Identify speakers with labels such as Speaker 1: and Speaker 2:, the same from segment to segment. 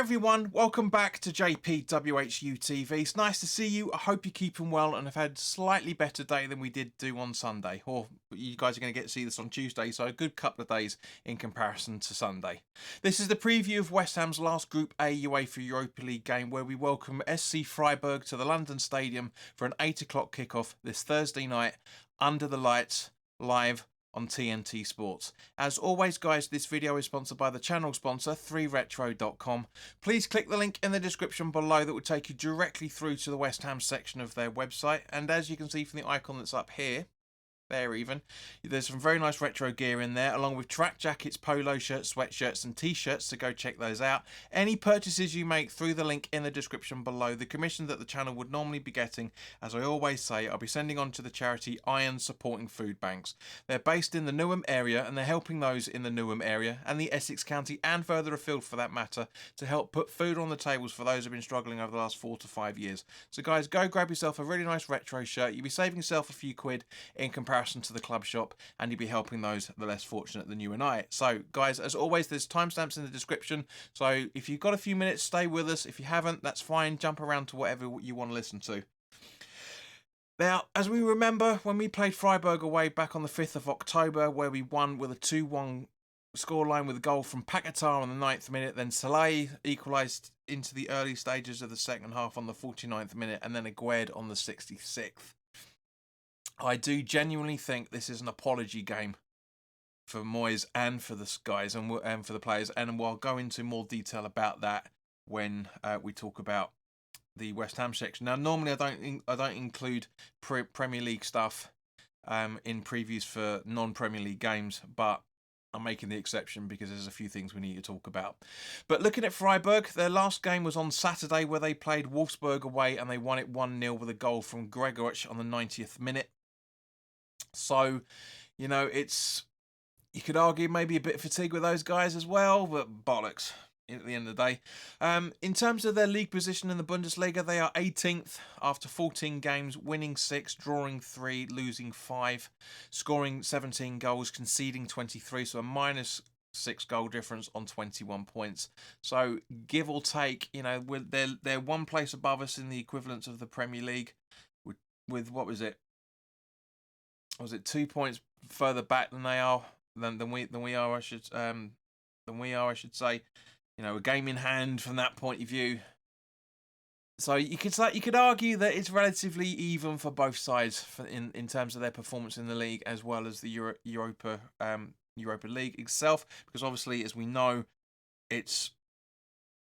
Speaker 1: everyone, welcome back to JP WHU TV. It's nice to see you. I hope you're keeping well and have had a slightly better day than we did do on Sunday. Or you guys are going to get to see this on Tuesday, so a good couple of days in comparison to Sunday. This is the preview of West Ham's last Group A UEFA Europa League game, where we welcome SC Freiburg to the London Stadium for an 8 o'clock kickoff this Thursday night under the lights, live on TNT Sports. As always, guys, this video is sponsored by the channel sponsor, 3retro.com. Please click the link in the description below that will take you directly through to the West Ham section of their website. And as you can see from the icon that's up here, there's some very nice retro gear in there, along with track jackets, polo shirts, sweatshirts and t-shirts, so go check those out. Any purchases you make through the link in the description below, the commission that the channel would normally be getting, as I always say, I'll be sending on to the charity Iron Supporting Food Banks. They're based in the Newham area, and they're helping those in the Newham area and the Essex County and further afield for that matter, to help put food on the tables for those who have been struggling over the last 4 to 5 years. So guys, go grab yourself a really nice retro shirt. You'll be saving yourself a few quid in comparison to the club shop, and you'll be helping those the less fortunate than you and I. So guys, as always, there's timestamps in the description, so if you've got a few minutes, stay with us. If you haven't, that's fine, jump around to whatever you want to listen to. Now, as we remember, when we played Freiburg away back on the 5th of October, where we won with a 2-1 scoreline with a goal from Paquetá on the 9th minute, then Saleh equalised into the early stages of the second half on the 49th minute, and then Aguerd on the 66th. I do genuinely think this is an apology game for Moyes and for the guys and for the players, and we'll go into more detail about that when we talk about the West Ham section. Now, normally I don't include Premier League stuff in previews for non-Premier League games, but I'm making the exception because there's a few things we need to talk about. But looking at Freiburg, their last game was on Saturday, where they played Wolfsburg away and they won it 1-0 with a goal from Gregoritsch on the 90th minute. So, you know, you could argue maybe a bit of fatigue with those guys as well, but bollocks at the end of the day. In terms of their league position in the Bundesliga, they are 18th after 14 games, winning 6, drawing 3, losing 5, scoring 17 goals, conceding 23, so a -6 goal difference on 21 points. So give or take, you know, they're one place above us in the equivalent of the Premier League with what was it? Was it 2 points further back than they are than we are? I should say. You know, a game in hand from that point of view. So you could argue that it's relatively even for both sides in terms of their performance in the league, as well as the Europa League itself, because obviously, as we know, it's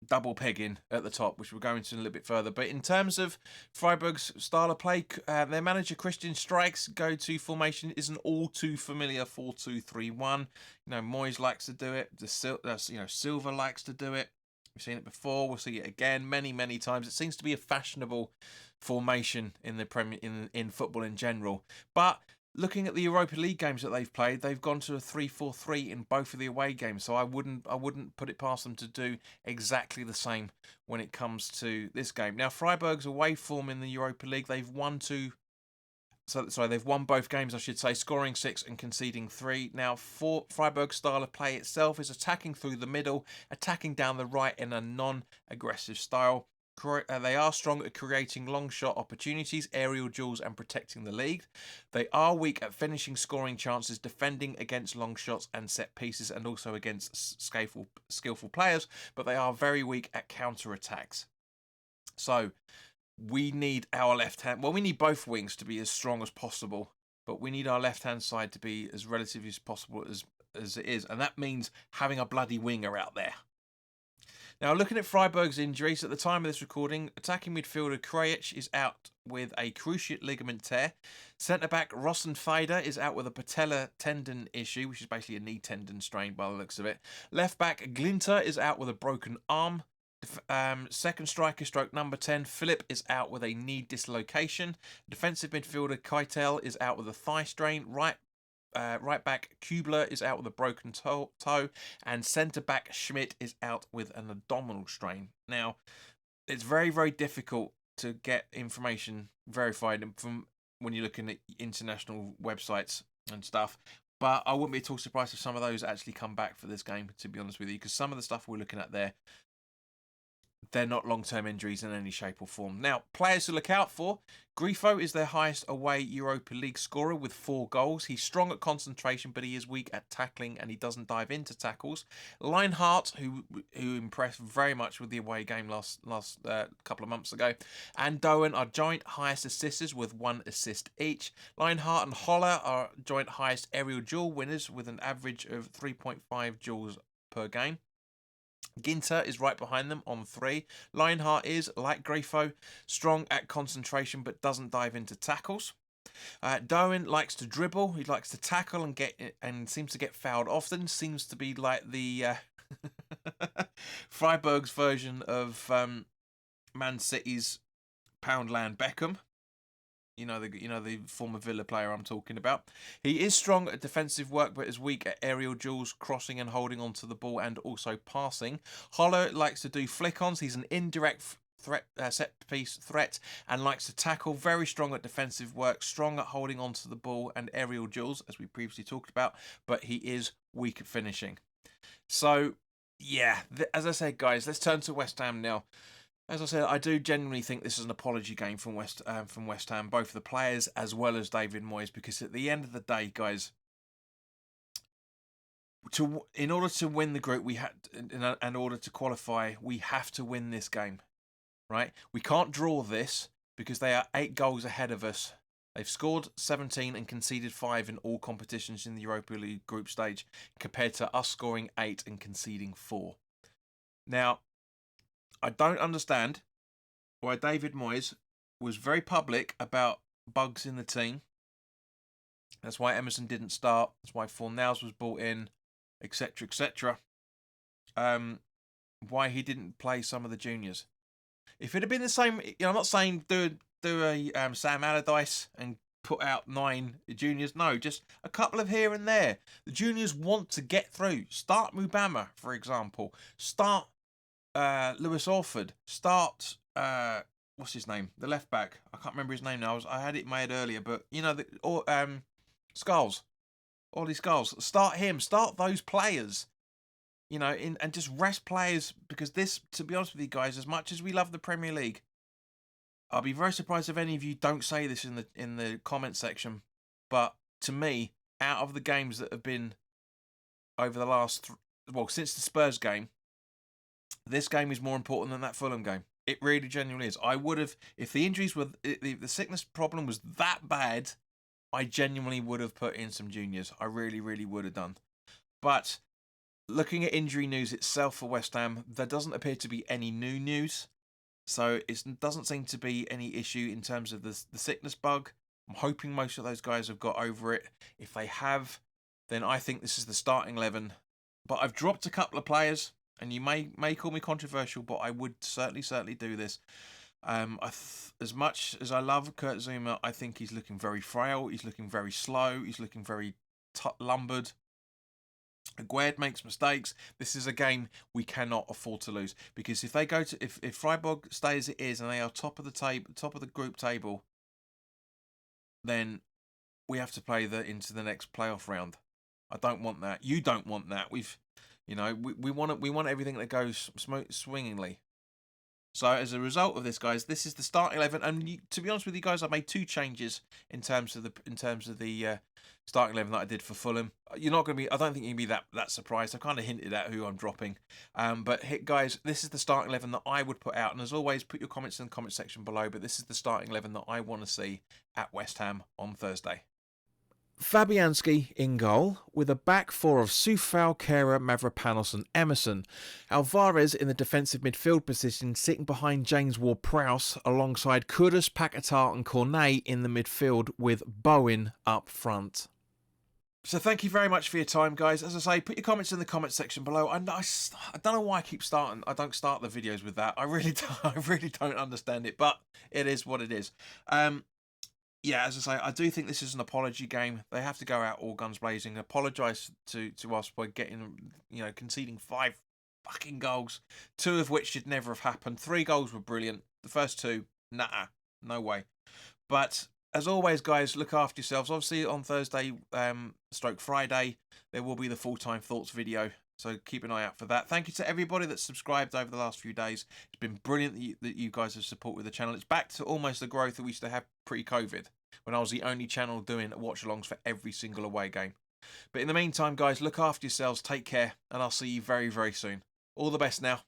Speaker 1: double pegging at the top, which we'll go into a little bit further. But in terms of Freiburg's style of play, their manager Christian Streichel's go-to formation is an all too familiar 4-2-3-1. You know, Moyes likes to do it. Silva likes to do it. We've seen it before. We'll see it again many times. It seems to be a fashionable formation in the in football in general. But looking at the Europa League games that they've played, they've gone to a 3-4-3 in both of the away games. So I wouldn't put it past them to do exactly the same when it comes to this game. Now, Freiburg's away form in the Europa League, they've won both games, I should say, scoring 6 and conceding 3. Now, for Freiburg's style of play itself is attacking through the middle, attacking down the right in a non-aggressive style. They are strong at creating long shot opportunities, aerial duels and protecting the lead. They are weak at finishing scoring chances, defending against long shots and set pieces, and also against skillful players, but they are very weak at counter-attacks. So we need our left hand, well, we need both wings to be as strong as possible, but we need our left hand side to be as relatively as possible as it is, and that means having a bloody winger out there. Now, looking at Freiburg's injuries, at the time of this recording, attacking midfielder Krejci is out with a cruciate ligament tear. Centre-back Rosenfeider is out with a patella tendon issue, which is basically a knee tendon strain by the looks of it. Left-back Glinter is out with a broken arm. Second striker stroke number 10, Philip, is out with a knee dislocation. Defensive midfielder Keitel is out with a thigh strain. Right back Kubler is out with a broken toe, and centre back Schmidt is out with an abdominal strain. Now, it's very difficult to get information verified from when you're looking at international websites and stuff, but I wouldn't be at all surprised if some of those actually come back for this game, to be honest with you, because some of the stuff we're looking at there they're not long-term injuries in any shape or form. Now, players to look out for. Grifo is their highest away Europa League scorer with 4 goals. He's strong at concentration, but he is weak at tackling and he doesn't dive into tackles. Leinhardt, who impressed very much with the away game last couple of months ago, and Doan are joint highest assisters with 1 assist each. Leinhardt and Holler are joint highest aerial duel winners with an average of 3.5 duels per game. Ginter is right behind them on 3. Leinhardt is, like Grifo, strong at concentration but doesn't dive into tackles. Darwin likes to dribble, he likes to tackle and seems to get fouled often. Seems to be like the Freiburg's version of Man City's Poundland Beckham. You know the former Villa player I'm talking about. He is strong at defensive work, but is weak at aerial duels, crossing and holding onto the ball, and also passing. Holler likes to do flick-ons. He's an indirect set-piece threat and likes to tackle. Very strong at defensive work, strong at holding onto the ball and aerial duels, as we previously talked about, but he is weak at finishing. So, yeah, as I said, guys, let's turn to West Ham now. As I said, I do genuinely think this is an apology game from West Ham, both the players as well as David Moyes, because at the end of the day, guys, in order to win the group, in order to qualify, we have to win this game, right? We can't draw this because they are 8 goals ahead of us. They've scored 17 and conceded 5 in all competitions in the Europa League group stage, compared to us scoring 8 and conceding 4. Now, I don't understand why David Moyes was very public about bugs in the team. That's why Emerson didn't start. That's why Fornals was brought in, etc., etc. Why he didn't play some of the juniors. If it had been the same, I'm not saying do a Sam Allardyce and put out 9 juniors. No, just a couple of here and there. The juniors want to get through. Start Mubama, for example. Start Lewis Orford. Start what's his name? The left back. I can't remember his name now. I had it made earlier, but Skulls. Ollie Skulls. Start him. Start those players. And just rest players, because this, to be honest with you guys, as much as we love the Premier League, I'll be very surprised if any of you don't say this in the comment section. But to me, out of the games that have been over the last since the Spurs game, this game is more important than that Fulham game. It really genuinely is. I would have, if the injuries were, the sickness problem was that bad, I genuinely would have put in some juniors. I really, really would have done. But looking at injury news itself for West Ham, there doesn't appear to be any new news. So it doesn't seem to be any issue in terms of the sickness bug. I'm hoping most of those guys have got over it. If they have, then I think this is the starting 11. But I've dropped a couple of players, and you may call me controversial, but I would certainly do this. As much as I love Kurt Zouma, I think he's looking very frail. He's looking very slow. He's looking very lumbered. Aguerd makes mistakes. This is a game we cannot afford to lose, because if they go to if Freiburg stay as it is and they are top of the group table, then we have to play into the next playoff round. I don't want that. You don't want that. We want everything that goes swingingly. So as a result of this, guys, this is the starting 11. And to be honest with you guys, I made 2 changes in terms of the starting 11 that I did for Fulham. You're not going to be. I don't think you're going to be that surprised. I kind of hinted at who I'm dropping. But guys, this is the starting 11 that I would put out. And as always, put your comments in the comment section below. But this is the starting 11 that I want to see at West Ham on Thursday. Fabianski in goal, with a back 4 of Soufal, Kehrer, Mavropanos and Emerson. Alvarez in the defensive midfield position, sitting behind James Ward-Prowse, alongside Kudus, Paquetá and Cornet in the midfield, with Bowen up front. So thank you very much for your time, guys. As I say, put your comments in the comment section below. I don't know why I don't start the videos with that. I really don't understand it, but it is what it is. Yeah, as I say, I do think this is an apology game. They have to go out all guns blazing, apologise to us by conceding 5 fucking goals, 2 of which should never have happened. 3 goals were brilliant. The first 2, no way. But as always, guys, look after yourselves. Obviously, on Thursday, / Friday, there will be the full-time thoughts video. So keep an eye out for that. Thank you to everybody that's subscribed over the last few days. It's been brilliant that you guys have supported the channel. It's back to almost the growth that we used to have pre-COVID, when I was the only channel doing watch-alongs for every single away game. But in the meantime, guys, look after yourselves, take care, and I'll see you very, very soon. All the best now.